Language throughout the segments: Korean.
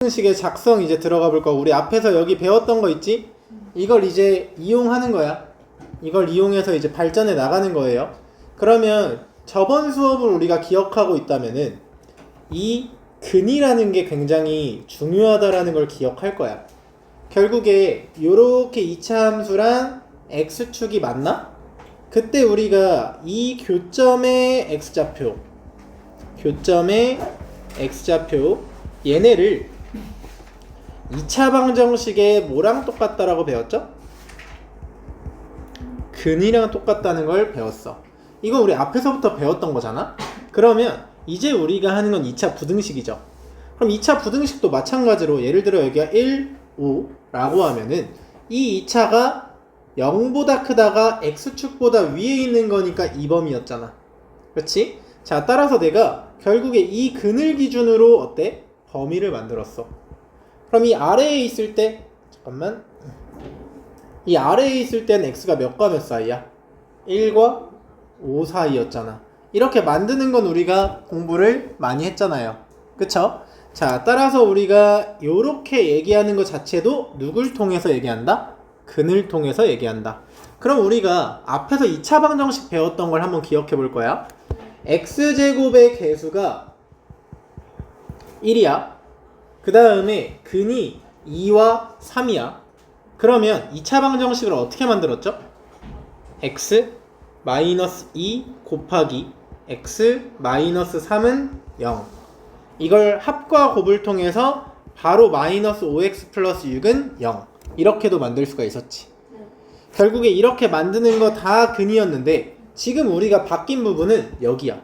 부등식의 작성 이제 들어가 볼 거고, 우리 앞에서 여기 배웠던 거 있지? 이걸 이제 이용하는 거야. 이걸 이용해서 이제 발전해 나가는 거예요. 그러면 저번 수업을 우리가 기억하고 있다면은 이 근이라는 게 굉장히 중요하다라는 걸 기억할 거야. 결국에 요렇게 2차 함수랑 x축이 맞나? 그때 우리가 이 교점의 x좌표, 얘네를 2차 방정식의 뭐랑 똑같다라고 배웠죠? 근이랑 똑같다는 걸 배웠어. 이거 우리 앞에서부터 배웠던 거잖아? 그러면 이제 우리가 하는 건 2차 부등식이죠. 그럼 2차 부등식도 마찬가지로 예를 들어 여기가 1, 5라고 하면은 이 2차가 0보다 크다가 x축보다 위에 있는 거니까 이 범위였잖아. 그렇지? 자, 따라서 내가 결국에 이 근을 기준으로 어때? 범위를 만들었어. 그럼 이 아래에 있을 때 잠깐만, 이 아래에 있을 때는 x가 몇과 몇 사이야? 1과 5 사이였잖아. 이렇게 만드는 건 우리가 공부를 많이 했잖아요. 그쵸? 자, 따라서 우리가 요렇게 얘기하는 것 자체도 누굴 통해서 얘기한다? 근을 통해서 얘기한다. 그럼 우리가 앞에서 2차 방정식 배웠던 걸 한번 기억해 볼 거야. x제곱의 개수가 1이야. 그 다음에 근이 2와 3이야. 그러면 2차 방정식을 어떻게 만들었죠? x 마이너스 2 곱하기 x 마이너스 3은 0. 이걸 합과 곱을 통해서 바로 마이너스 5x 플러스 6은 0. 이렇게도 만들 수가 있었지. 결국에 이렇게 만드는 거 다 근이었는데 지금 우리가 바뀐 부분은 여기야.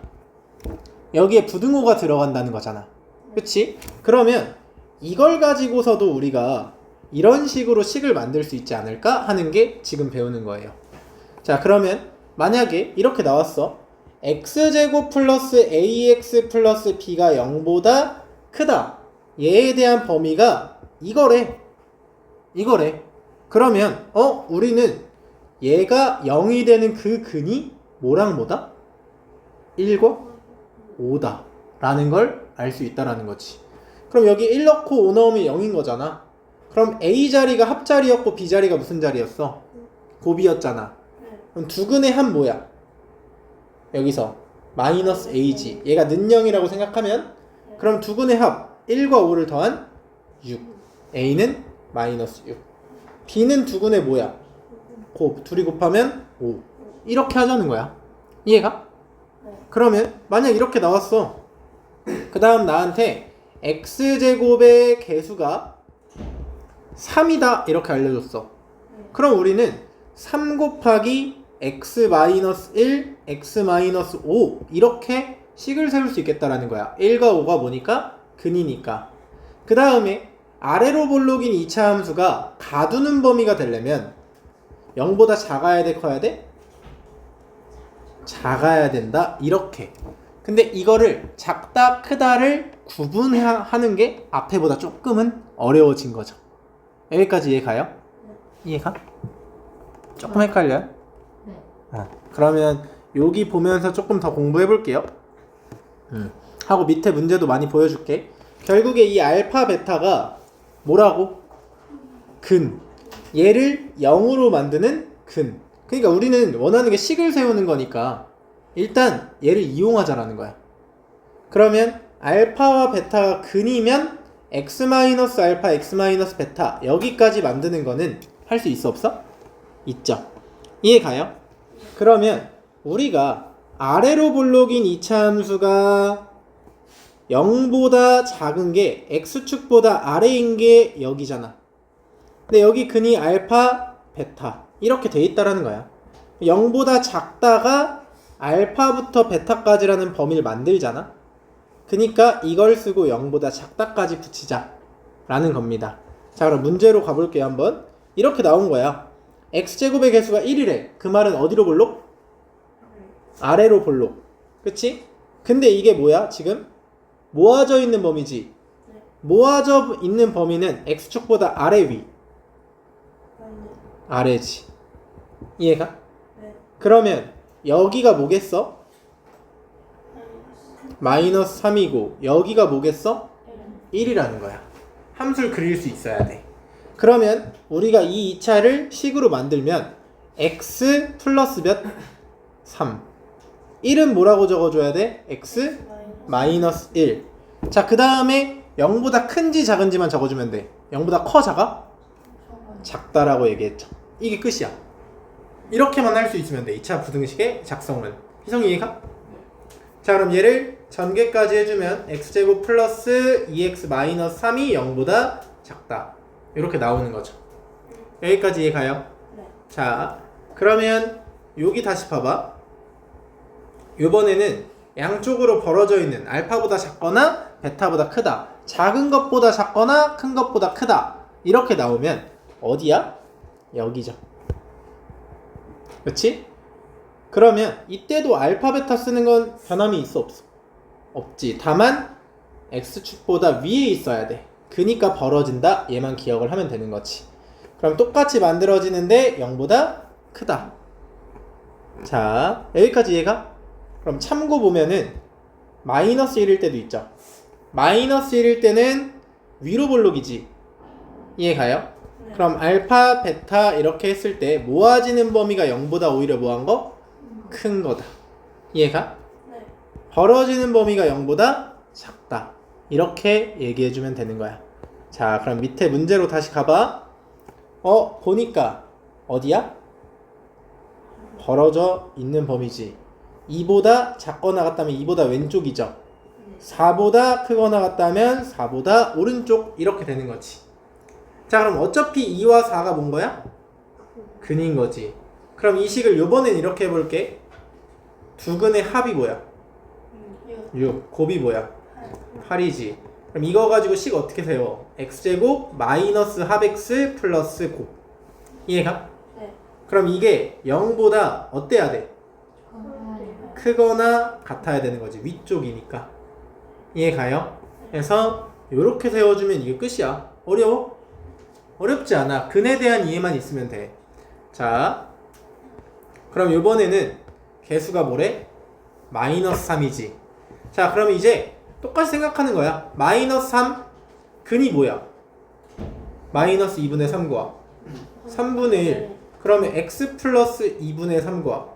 여기에 부등호가 들어간다는 거잖아. 그치? 그러면 이걸 가지고서도 우리가 이런 식으로 식을 만들 수 있지 않을까 하는 게 지금 배우는 거예요. 자, 그러면 만약에 이렇게 나왔어. x제곱 플러스 ax 플러스 b가 0보다 크다. 얘에 대한 범위가 이거래. 그러면 우리는 얘가 0이 되는 그 근이 뭐랑 뭐다? 1과 5다 라는 걸 알 수 있다라는 거지. 그럼 여기 1 넣고 5 넣으면 0인 거잖아. 그럼 a 자리가 합자리였고 b 자리가 무슨 자리였어? 곱이었잖아. 그럼 두 근의 합 뭐야? 여기서 마이너스 a지. 얘가 는0이라고 생각하면 그럼 두 근의 합 1과 5를 더한 6. a는 마이너스 6. b는 두 근의 뭐야? 둘이 곱하면 5. 이렇게 하자는 거야. 이해가? 그러면 만약 이렇게 나왔어. 그 다음 나한테 x제곱의 개수가 3이다 이렇게 알려줬어. 그럼 우리는 3 곱하기 x-1, x-5 이렇게 식을 세울 수 있겠다라는 거야. 1과 5가 뭐니까? 근이니까. 그 다음에 아래로 볼록인 2차 함수가 가두는 범위가 되려면 0보다 작아야 돼? 커야 돼? 작아야 된다. 이렇게. 근데 이거를 작다 크다를 구분하는 게 앞에보다 조금은 어려워진 거죠. 여기까지 이해 가요? 이해가? 조금 헷갈려요? 그러면 여기 보면서 조금 더 공부해 볼게요. 하고 밑에 문제도 많이 보여줄게. 결국에 이 알파 베타가 뭐라고? 근. 얘를 0으로 만드는 근. 그러니까 우리는 원하는 게 식을 세우는 거니까 일단 얘를 이용하자라는 거야. 그러면 알파와 베타가 근이면 x-알파, x-베타 여기까지 만드는 거는 할 수 있어 없어? 있죠. 이해 가요? 그러면 우리가 아래로 볼록인 2차 함수가 0보다 작은 게 x축보다 아래인 게 여기잖아. 근데 여기 근이 알파, 베타 이렇게 돼 있다라는 거야. 0보다 작다가 알파부터 베타까지라는 범위를 만들잖아. 그러니까 이걸 쓰고 0보다 작다까지 붙이자 라는 겁니다. 자, 그럼 문제로 가볼게요. 한번. 이렇게 나온 거야. x제곱의 개수가 1이래. 그 말은 어디로 볼록? 아래로 볼록. 그치? 근데 이게 뭐야 지금? 모아져 있는 범위지. 모아져 있는 범위는 x축보다 아래 위. 아래지. 이해가? 그러면 여기가 뭐겠어? 마이너스 3이고 여기가 뭐겠어? 1이라는 거야. 함수를 그릴 수 있어야 돼. 그러면 우리가 이 2차를 식으로 만들면 x 플러스 몇? 3. 1은 뭐라고 적어줘야 돼? x 마이너스 1. 자, 그 다음에 0보다 큰지 작은지만 적어주면 돼. 0보다 커, 작아? 작다라고 얘기했죠. 이게 끝이야. 이렇게만 할 수 있으면 돼. 2차 부등식의 작성은. 희성이 이해가? 자, 그럼 얘를 전개까지 해주면 x제곱 플러스 2x 마이너스 3이 0보다 작다. 이렇게 나오는 거죠. 여기까지 이해가요? 네. 자, 그러면 여기 다시 봐봐. 이번에는 양쪽으로 벌어져 있는 알파보다 작거나 베타보다 크다, 작은 것보다 작거나 큰 것보다 크다, 이렇게 나오면 어디야? 여기죠. 그렇지? 그러면 이때도 알파 베타 쓰는 건 변함이 있어 없어? 없지. 다만 x축보다 위에 있어야 돼. 그니까 벌어진다. 얘만 기억을 하면 되는 거지. 그럼 똑같이 만들어지는데 0보다 크다. 자, 여기까지 이해가? 그럼 참고 보면은 마이너스 1일 때도 있죠. 마이너스 1일 때는 위로 볼록이지. 이해가요? 네. 그럼 알파, 베타 이렇게 했을 때 모아지는 범위가 0보다 오히려 뭐한 거? 큰 거다. 이해가? 네. 벌어지는 범위가 0보다 작다. 이렇게 얘기해주면 되는 거야. 자, 그럼 밑에 문제로 다시 가봐. 보니까 어디야? 벌어져 있는 범위지. 2보다 작거나 같다면 2보다 왼쪽이죠. 4보다 크거나 같다면 4보다 오른쪽. 이렇게 되는 거지. 자, 그럼 어차피 2와 4가 뭔 거야? 근인 거지. 그럼 이 식을 요번엔 이렇게 해볼게. 두 근의 합이 뭐야? 6. 곱이 뭐야? 8이지. 그럼 이거 가지고 식 어떻게 세워? x제곱 마이너스 합 x 플러스 곱. 이해가? 네. 그럼 이게 0보다 어때야 돼? 크거나 같아야 되는 거지. 위쪽이니까. 이해가요? 그래서 이렇게 세워주면 이게 끝이야. 어려워? 어렵지 않아. 근에 대한 이해만 있으면 돼. 자, 그럼 이번에는 개수가 뭐래? 마이너스 3이지. 자, 그럼 이제 똑같이 생각하는 거야. 마이너스 3 근이 뭐야? 마이너스 2분의 3과 3분의 1. 그러면 x 플러스 2분의 3과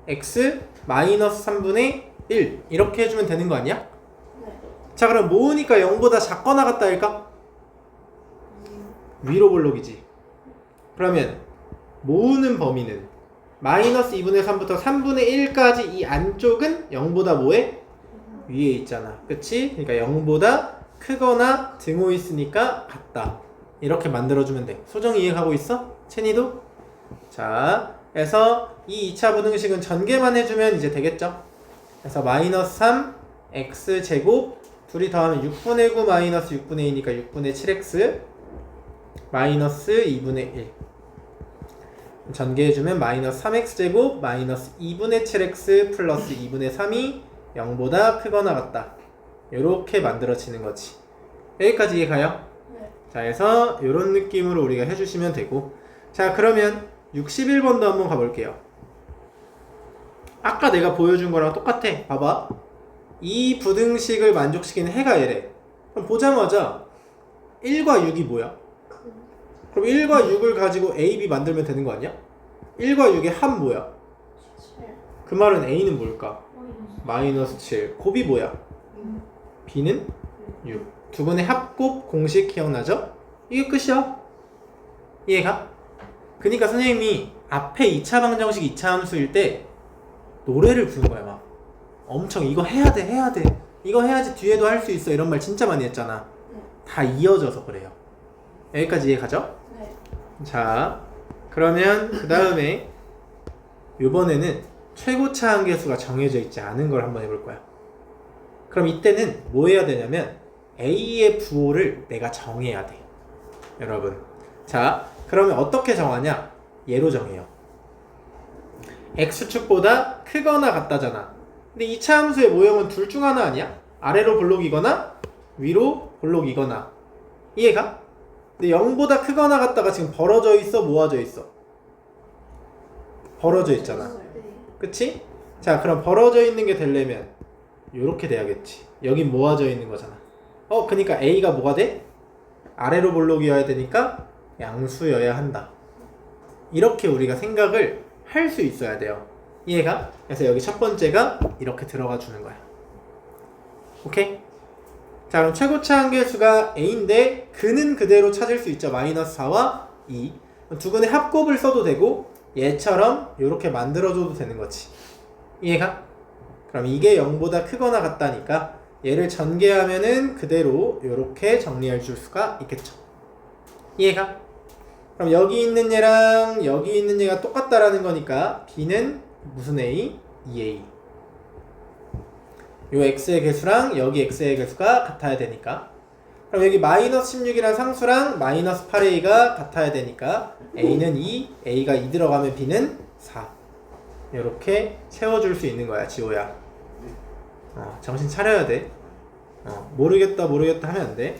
x 마이너스 3분의 1 이렇게 해주면 되는 거 아니야? 네. 자, 그럼 모으니까 0보다 작거나 같다 할까? 위로 볼록이지. 그러면 모으는 범위는 마이너스 2분의 3부터 3분의 1까지 이 안쪽은 0보다 뭐해? 위에 있잖아. 그치? 그러니까 0보다 크거나 등호 있으니까 같다. 이렇게 만들어주면 돼. 소정이 이해가고 있어? 채니도? 자, 그래서 이 2차 부등식은 전개만 해주면 이제 되겠죠? 그래서 마이너스 3 x제곱 둘이 더하면 6분의 9 마이너스 6분의 2니까 6분의 7x 마이너스 2분의 1 전개해주면 마이너스 3x제곱 마이너스 2분의 7x 플러스 2분의 3이 0보다 크거나 같다. 이렇게 만들어지는 거지. 여기까지 이해가요? 네. 자, 그래서 이런 느낌으로 우리가 해주시면 되고, 자, 그러면 61번도 한번 가볼게요. 아까 내가 보여준 거랑 똑같아. 봐봐. 이 부등식을 만족시키는 해가 얘래. 그럼 보자마자 1과 6이 뭐야? 그럼 1과 6을 가지고 A, B 만들면 되는 거 아니야? 1과 6의 합 뭐야? 그 말은 A는 뭘까? 마이너스 7. 곱이 뭐야? B는 6. 두 분의 합곱 공식 기억나죠? 이게 끝이야. 이해가? 그니까 선생님이 앞에 2차 방정식 2차 함수일 때 노래를 부른 거야. 막 엄청 이거 해야 돼 해야 돼 이거 해야지 뒤에도 할 수 있어 이런 말 진짜 많이 했잖아. 다 이어져서 그래요. 여기까지 이해가죠? 네. 자, 그러면 그 다음에 이번에는 최고차 한계수가 정해져 있지 않은 걸 한번 해볼 거야. 그럼 이때는 뭐 해야 되냐면 A의 부호를 내가 정해야 돼. 여러분, 자, 그러면 어떻게 정하냐? 얘로 정해요. x축보다 크거나 같다잖아. 근데 2차 함수의 모형은 둘 중 하나 아니야? 아래로 볼록이거나 위로 볼록이거나. 이해가? 근데 0보다 크거나 같다가 지금 벌어져 있어? 모아져 있어? 벌어져 있잖아. 그치? 자, 그럼 벌어져 있는 게 되려면 요렇게 돼야겠지. 여긴 모아져 있는 거잖아. 그니까 A가 뭐가 돼? 아래로 볼록이어야 되니까 양수여야 한다. 이렇게 우리가 생각을 할 수 있어야 돼요. 이해가? 그래서 여기 첫 번째가 이렇게 들어가 주는 거야. 오케이? 자, 그럼 최고차 한계수가 a인데 그는 그대로 찾을 수 있죠. 마이너스 4와 2. 두 근의 합곱을 써도 되고 얘처럼 이렇게 만들어줘도 되는 거지. 이해가? 그럼 이게 0보다 크거나 같다니까 얘를 전개하면은 그대로 이렇게 정리할 줄 수가 있겠죠. 이해가? 그럼 여기 있는 얘랑 여기 있는 얘가 똑같다라는 거니까 b는 무슨 a? 2a. 요 x의 개수랑 여기 x의 개수가 같아야 되니까. 그럼 여기 마이너스 16이란 상수랑 마이너스 8a가 같아야 되니까 a는 2, a가 2 들어가면 b는 4. 이렇게 세워줄 수 있는 거야, 지호야. 정신 차려야 돼. 모르겠다 하면 안 돼.